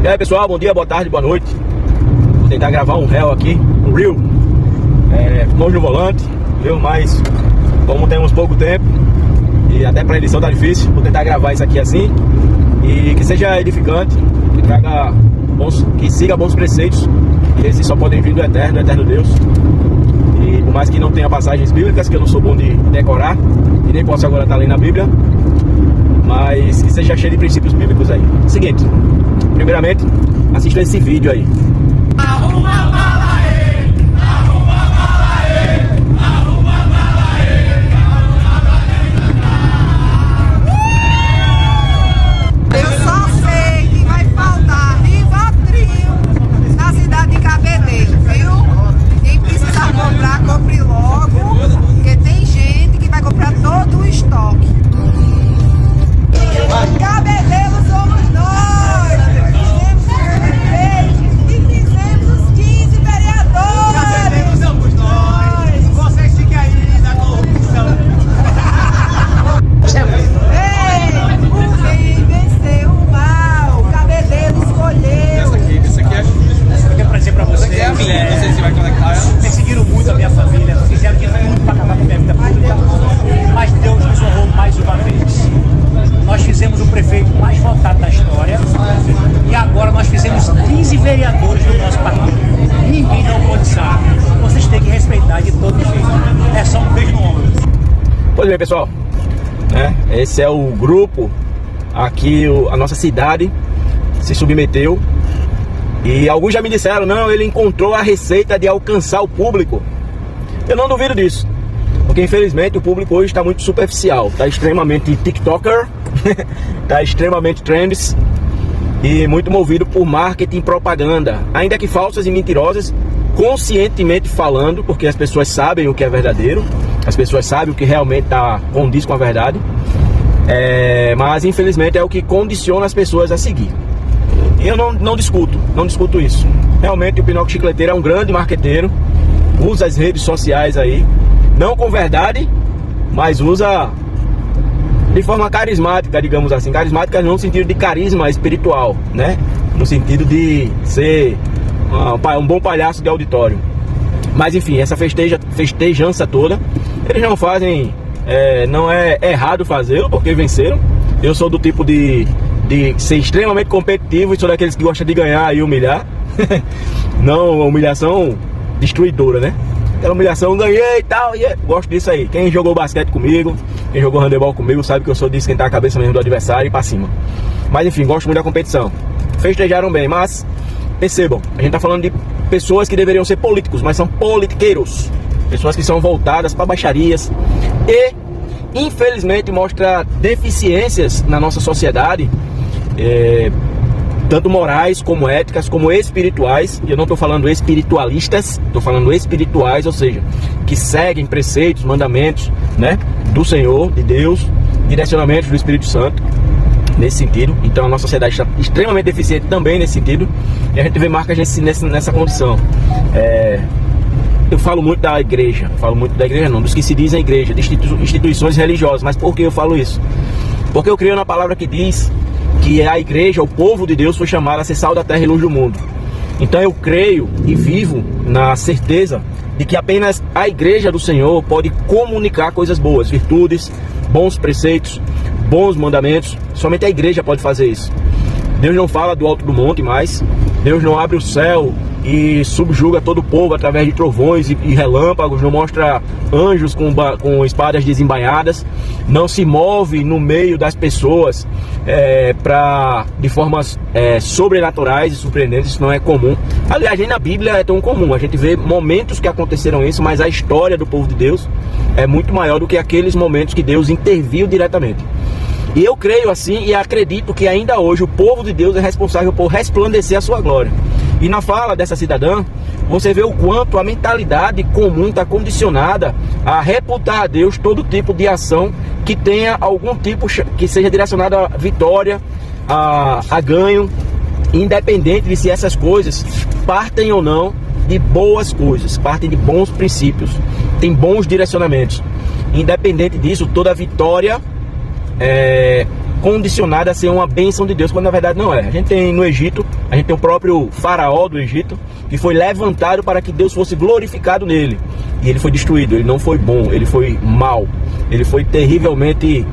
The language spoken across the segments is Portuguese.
E aí pessoal, bom dia, boa tarde, boa noite. Vou tentar gravar um réu aqui, um reel, longe do volante, viu? Mas como temos pouco tempo e até para edição tá difícil, vou tentar gravar isso aqui assim e que seja edificante, que traga bons, que siga bons preceitos, e esses só podem vir do eterno Deus. E por mais que não tenha passagens bíblicas, que eu não sou bom de decorar e nem posso agora estar lendo a Bíblia, mas que seja cheio de princípios bíblicos aí. Seguinte, primeiramente, assista esse vídeo aí. Eu só sei que vai faltar Rivotril na cidade de Cabedelo, viu? Quem precisar comprar, compre logo, porque tem gente que vai comprar todo o estoque. Cabedelo somos nós! Fizemos os prefeitos e fizemos os 15 vereadores! Cabedelo somos nós! Vocês fiquem aí na corrupção! Ei, o bem venceu o mal! Cabedelo escolheu! Essa aqui é pra dizer pra vocês. Essa aqui é a minha, não sei se vai conectar ela. Perseguiram muito a minha família, fizeram de tudo pra acabar com a minha vida pública, mas Deus nos honrou mais uma vez. Nós fizemos o prefeito mais votado da história e agora nós fizemos 15 vereadores do nosso partido. Ninguém dá oposição. Vocês têm que respeitar de todo jeito. É só um beijo no ombro. Pois bem, pessoal, esse é o grupo aqui, a nossa cidade se submeteu. E alguns já me disseram, não, ele encontrou a receita de alcançar o público. Eu não duvido disso, porque infelizmente o público hoje está muito superficial, está extremamente tiktoker, está extremamente trends e muito movido por marketing e propaganda, ainda que falsas e mentirosas, conscientemente falando, porque as pessoas sabem o que é verdadeiro, as pessoas sabem o que realmente condiz com a verdade, mas infelizmente é o que condiciona as pessoas a seguir. E eu não discuto isso. Realmente o Pinóquio Chicleteiro é um grande marqueteiro, usa as redes sociais aí, não com verdade, mas usa de forma carismática, digamos assim. Carismática no sentido de carisma espiritual, né? No sentido de ser um bom palhaço de auditório. Mas enfim, essa festejança toda, eles não fazem, não é errado fazê-lo, porque venceram. Eu sou do tipo de ser extremamente competitivo e sou daqueles que gostam de ganhar e humilhar. Não humilhação destruidora, né? Aquela humilhação, ganhei e tal, e gosto disso aí. Quem jogou basquete comigo, quem jogou handebol comigo, sabe que eu sou de esquentar a cabeça mesmo do adversário e ir pra cima. Mas enfim, gosto muito da competição. Festejaram bem, mas percebam, a gente tá falando de pessoas que deveriam ser políticos, mas são politiqueiros. Pessoas que são voltadas para baixarias e infelizmente mostra deficiências na nossa sociedade, tanto morais como éticas, como espirituais. E eu não estou falando espiritualistas, estou falando espirituais, ou seja, que seguem preceitos, mandamentos, né, do Senhor, de Deus, direcionamentos do Espírito Santo, nesse sentido. Então a nossa sociedade está extremamente deficiente também nesse sentido, e a gente vê marcas nessa condição. Eu falo muito da igreja, não, dos que se dizem igreja, de instituições religiosas. Mas por que eu falo isso? Porque eu creio na palavra que diz que a igreja, o povo de Deus, foi chamado a ser sal da terra e luz do mundo. Então eu creio e vivo na certeza de que apenas a igreja do Senhor pode comunicar coisas boas, virtudes, bons preceitos, bons mandamentos. Somente a igreja pode fazer isso. Deus não fala do alto do monte mais, Deus não abre o céu e subjuga todo o povo através de trovões e relâmpagos, não mostra anjos com espadas desembainhadas, não se move no meio das pessoas de formas sobrenaturais e surpreendentes. Isso não é comum. Aliás, nem na Bíblia é tão comum. A gente vê momentos que aconteceram isso, mas a história do povo de Deus é muito maior do que aqueles momentos que Deus interviu diretamente. E eu creio assim e acredito que ainda hoje o povo de Deus é responsável por resplandecer a sua glória. E na fala dessa cidadã, você vê o quanto a mentalidade comum está condicionada a reputar a Deus todo tipo de ação que tenha algum tipo, que seja direcionada a vitória, a ganho, independente de se essas coisas partem ou não de boas coisas, partem de bons princípios, tem bons direcionamentos. Independente disso, toda vitória condicionada a ser uma bênção de Deus, quando na verdade não é. A gente tem no Egito, a gente tem o próprio faraó do Egito, que foi levantado para que Deus fosse glorificado nele. E ele foi destruído, ele não foi bom, ele foi mau. Ele foi terrivelmente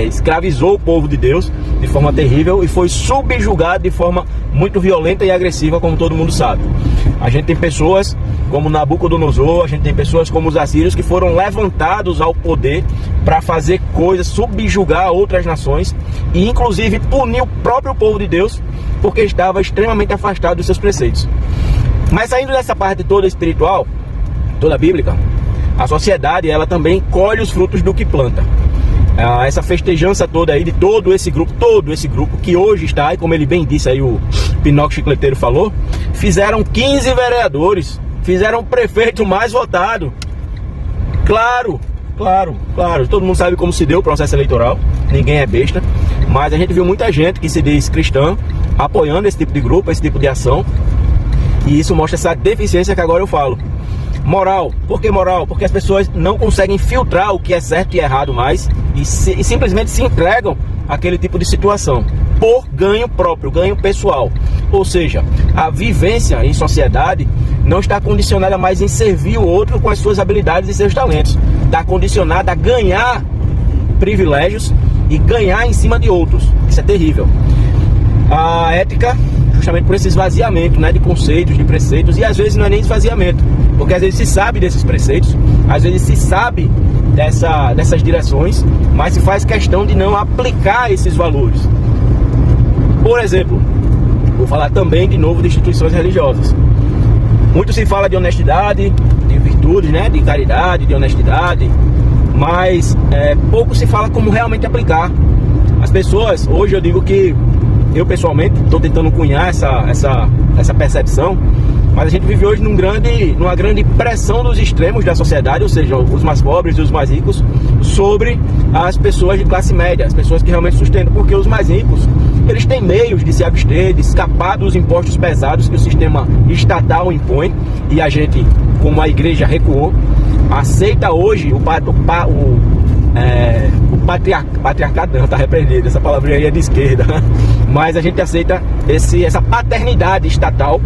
escravizou o povo de Deus de forma terrível e foi subjugado de forma muito violenta e agressiva, como todo mundo sabe. A gente tem pessoas como Nabucodonosor, a gente tem pessoas como os assírios que foram levantados ao poder para fazer coisas, subjugar outras nações e inclusive punir o próprio povo de Deus porque estava extremamente afastado dos seus preceitos. Mas saindo dessa parte toda espiritual, toda bíblica, a sociedade ela também colhe os frutos do que planta. Essa festejança toda aí de todo esse grupo que hoje está, e como ele bem disse aí, o Pinóquio Chicleteiro falou, fizeram 15 vereadores, fizeram o prefeito mais votado. Claro, todo mundo sabe como se deu o processo eleitoral, ninguém é besta, mas a gente viu muita gente que se diz cristã apoiando esse tipo de grupo, esse tipo de ação, e isso mostra essa deficiência que agora eu falo. Moral. Por que moral? Porque as pessoas não conseguem filtrar o que é certo e errado mais e simplesmente se entregam àquele tipo de situação por ganho próprio, ganho pessoal. Ou seja, a vivência em sociedade não está condicionada mais em servir o outro com as suas habilidades e seus talentos. Está condicionada a ganhar privilégios e ganhar em cima de outros. Isso é terrível. A ética, justamente por esse esvaziamento, né, de conceitos, de preceitos, e às vezes não é nem esvaziamento, porque às vezes se sabe desses preceitos, às vezes se sabe dessas direções, mas se faz questão de não aplicar esses valores. Por exemplo, vou falar também de novo de instituições religiosas. Muito se fala de honestidade, de virtudes, né, de caridade, de honestidade, mas pouco se fala como realmente aplicar. As pessoas, hoje eu digo que eu pessoalmente estou tentando cunhar essa percepção, mas a gente vive hoje numa grande pressão dos extremos da sociedade, ou seja, os mais pobres e os mais ricos, sobre as pessoas de classe média, as pessoas que realmente sustentam, porque os mais ricos, eles têm meios de se abster, de escapar dos impostos pesados que o sistema estatal impõe, e a gente, como a igreja recuou, aceita hoje o patriarcado, não, tá repreendido, essa palavrinha aí é de esquerda, mas a gente aceita essa paternidade estatal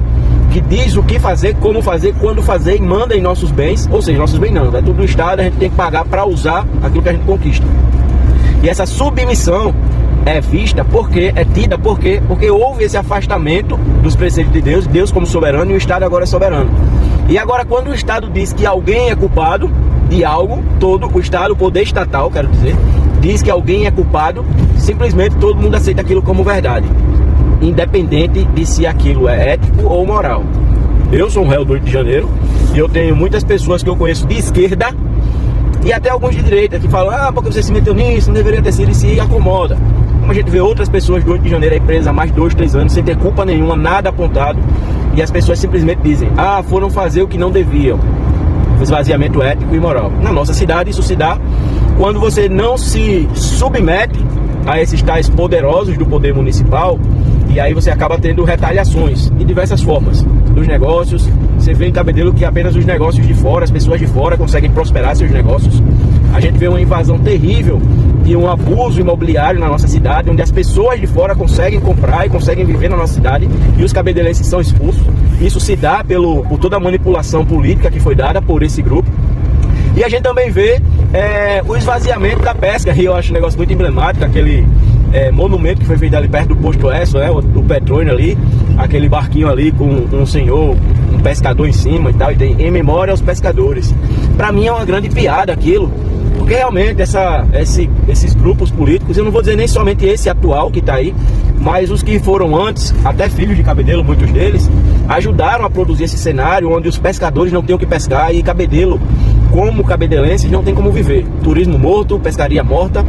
que diz o que fazer, como fazer, quando fazer e manda em nossos bens, ou seja, nossos bens não, é tudo do Estado, a gente tem que pagar para usar aquilo que a gente conquista. E essa submissão é vista porque houve esse afastamento dos preceitos de Deus, Deus como soberano e o Estado agora é soberano. E agora quando o Estado diz que alguém é culpado de algo, todo o Estado, o poder estatal, quero dizer, diz que alguém é culpado, simplesmente todo mundo aceita aquilo como verdade, independente de se aquilo é ético ou moral. Eu sou um réu do 8 de janeiro e eu tenho muitas pessoas que eu conheço de esquerda e até alguns de direita que falam, porque você se meteu nisso, não deveria ter sido, e se acomoda. Como a gente vê outras pessoas do 8 de janeiro aí presas há mais de 2, 3 anos sem ter culpa nenhuma, nada apontado, e as pessoas simplesmente dizem, foram fazer o que não deviam. Esvaziamento ético e moral. Na nossa cidade isso se dá quando você não se submete a esses tais poderosos do poder municipal, e aí você acaba tendo retaliações de diversas formas. Dos negócios, você vê em Cabedelo que apenas os negócios de fora, as pessoas de fora conseguem prosperar seus negócios. A gente vê uma invasão terrível e um abuso imobiliário na nossa cidade, onde as pessoas de fora conseguem comprar e conseguem viver na nossa cidade e os cabedelenses são expulsos. Isso se dá por toda a manipulação política que foi dada por esse grupo. E a gente também vê o esvaziamento da pesca, e eu acho um negócio muito emblemático, aquele monumento que foi feito ali perto do posto Esso, do petróleo ali, aquele barquinho ali com um senhor, um pescador em cima e tal, e tem em memória aos pescadores. Pra mim é uma grande piada aquilo, porque realmente esses grupos políticos, eu não vou dizer nem somente esse atual que está aí, mas os que foram antes, até filhos de Cabedelo, muitos deles, ajudaram a produzir esse cenário onde os pescadores não têm o que pescar e Cabedelo, como cabedelenses, não tem como viver. Turismo morto, pescaria morta,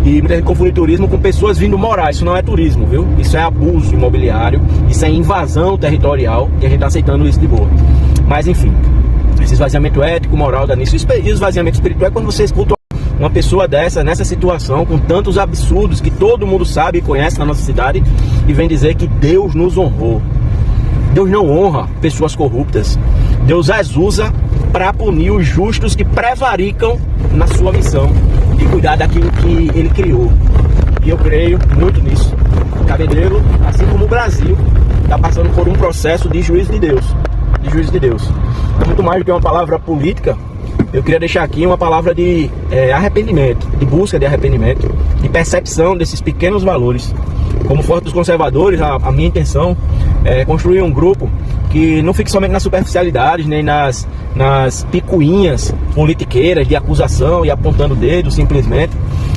e muita gente confunde turismo com pessoas vindo morar. Isso não é turismo, viu? Isso é abuso imobiliário, isso é invasão territorial, e a gente está aceitando isso de boa. Mas enfim, esse esvaziamento ético, moral dá nisso. E o esvaziamento espiritual é quando você escuta uma pessoa nessa situação, com tantos absurdos que todo mundo sabe e conhece na nossa cidade, e vem dizer que Deus nos honrou. Deus não honra pessoas corruptas. Deus as usa para punir os justos que prevaricam na sua missão de cuidar daquilo que Ele criou. E eu creio muito nisso. Cabedelo, assim como o Brasil, está passando por um processo de juízo de Deus. De juízo de Deus. É muito mais do que uma palavra política. Eu queria deixar aqui uma palavra de arrependimento, de busca de arrependimento, de percepção desses pequenos valores. Como Forte dos Conservadores, a minha intenção é construir um grupo que não fique somente nas superficialidades, nem nas picuinhas politiqueiras de acusação e apontando o dedo simplesmente,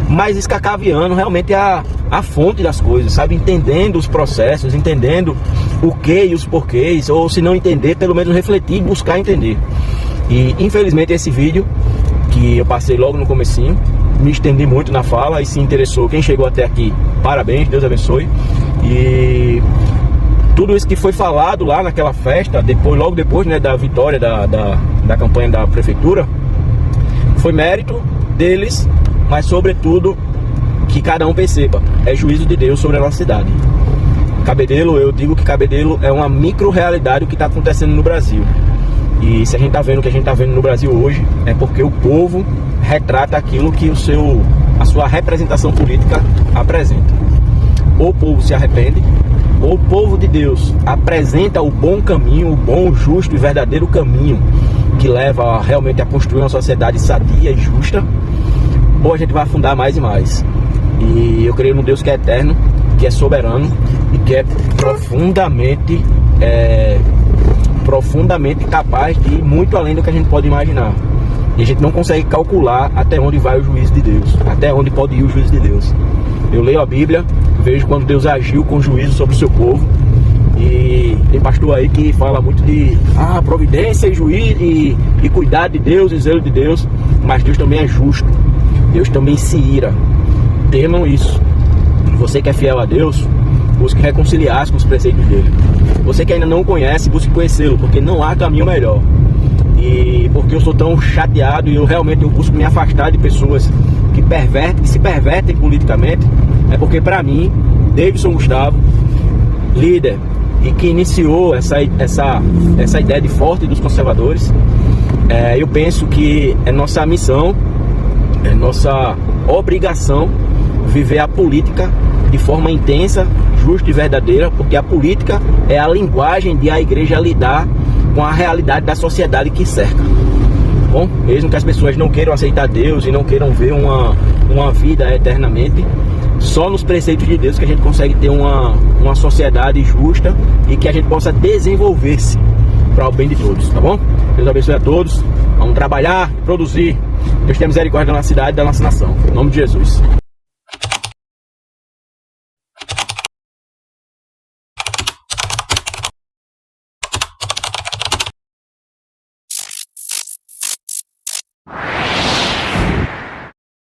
mas escacaviando realmente a fonte das coisas, sabe? Entendendo os processos, entendendo o que e os porquês, ou se não entender, pelo menos refletir e buscar entender. E infelizmente esse vídeo, que eu passei logo no comecinho, me estendi muito na fala, e se interessou, quem chegou até aqui, parabéns, Deus abençoe. E tudo isso que foi falado lá naquela festa, logo depois, né, da vitória da campanha da prefeitura, foi mérito deles, mas sobretudo que cada um perceba, é juízo de Deus sobre a nossa cidade. Cabedelo, eu digo que Cabedelo é uma micro-realidade o que está acontecendo no Brasil. E se a gente está vendo o que a gente está vendo no Brasil hoje, é porque o povo retrata aquilo que a sua representação política apresenta. Ou o povo se arrepende, ou o povo de Deus apresenta o bom caminho, o bom, justo e verdadeiro caminho que leva realmente a construir uma sociedade sadia e justa, ou a gente vai afundar mais e mais. E eu creio num Deus que é eterno, que é soberano e que é profundamente capaz de ir muito além do que a gente pode imaginar. E a gente não consegue calcular até onde vai o juízo de Deus, até onde pode ir o juízo de Deus. Eu leio a Bíblia, vejo quando Deus agiu com juízo sobre o seu povo, e tem pastor aí que fala muito de providência e juízo e cuidado de Deus e zelo de Deus, mas Deus também é justo, Deus também se ira. Temam isso. Você que é fiel a Deus, busque reconciliar-se com os preceitos dele. Você que ainda não o conhece, busque conhecê-lo, porque não há caminho melhor. E porque eu sou tão chateado e eu busco me afastar de pessoas que se pervertem politicamente, é porque para mim, Davidson Gustavo, líder e que iniciou essa ideia de Forte dos Conservadores, eu penso que é nossa missão, é nossa obrigação viver a política de forma intensa, justa e verdadeira, porque a política é a linguagem de a igreja lidar com a realidade da sociedade que cerca. Bom, mesmo que as pessoas não queiram aceitar Deus e não queiram ver uma vida eternamente, só nos preceitos de Deus que a gente consegue ter uma sociedade justa e que a gente possa desenvolver-se para o bem de todos, tá bom? Deus abençoe a todos, vamos trabalhar, produzir. Deus tenha misericórdia da nossa cidade e da nossa nação, em nome de Jesus.